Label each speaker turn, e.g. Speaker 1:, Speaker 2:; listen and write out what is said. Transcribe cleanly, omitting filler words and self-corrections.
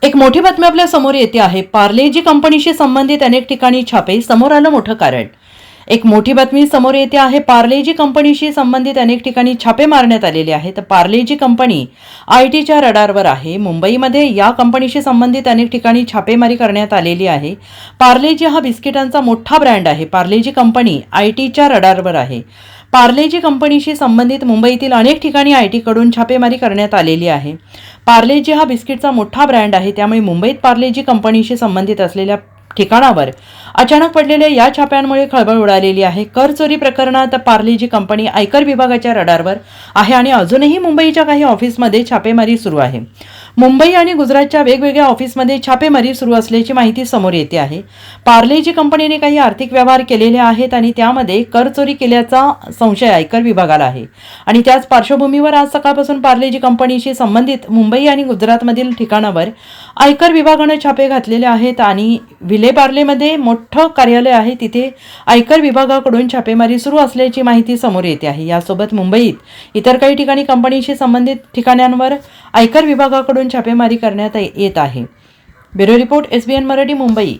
Speaker 1: एक मोठी बातमी आपल्या समोर येते आहे. पार्ले-जी कंपनीशी संबंधित अनेक ठिकाणी छापे, समोर आलं मोठं कारण. एक मोठी बातमी समोर येते आहे. पार्ले-जी कंपनीशी संबंधित अनेक ठिकाणी छापे मारण्यात आलेले आहेत. तर पार्ले-जी कंपनी आयटीच्या रडारवर आहे. मुंबईमध्ये या कंपनीशी संबंधित अनेक ठिकाणी छापेमारी करण्यात आलेली आहे. पार्ले-जी हा बिस्किटांचा मोठा ब्रँड आहे. पार्ले-जी कंपनी आयटीच्या रडारवर आहे. पार्ले-जी कंपनीशी संबंधित मुंबईतील अनेक ठिकाणी आयटीकडून छापेमारी करण्यात आलेली आहे. पार्ले-जी हा बिस्किटचा मोठा ब्रँड आहे. त्यामुळे मुंबईत पार्ले-जी कंपनीशी संबंधित असलेल्या ठिकाणावर अचानक पडलेल्या या छाप्यांमुळे खळबळ उडालेली आहे. कर चोरी प्रकरणात पार्ले-जी कंपनी आयकर विभागाच्या रडारवर आहे आणि अजूनही मुंबईच्या काही ऑफिसमध्ये छापेमारी सुरू आहे. मुंबई आणि गुजरातच्या वेगवेगळ्या ऑफिसमध्ये छापेमारी सुरू असल्याची माहिती समोर येते आहे. पार्ले-जी कंपनीने काही आर्थिक व्यवहार केलेले आहेत आणि त्यामध्ये कर चोरी केल्याचा संशय आयकर विभागाला आहे आणि त्याच पार्श्वभूमीवर आज सकाळपासून पार्ले-जी कंपनीशी संबंधित मुंबई आणि गुजरातमधील ठिकाणावर आयकर विभागाने छापे घातलेले आहेत आणि विले पार्लेमध्ये मोठं कार्यालय आहे, तिथे आयकर विभागाकडून छापेमारी सुरू असल्याची माहिती समोर येते आहे. यासोबत मुंबईत इतर काही ठिकाणी कंपनीशी संबंधित ठिकाणांवर आयकर विभागाकडून छापेमारी करण्यात येत आहे. Bureau report, SBN Marathi, Mumbai.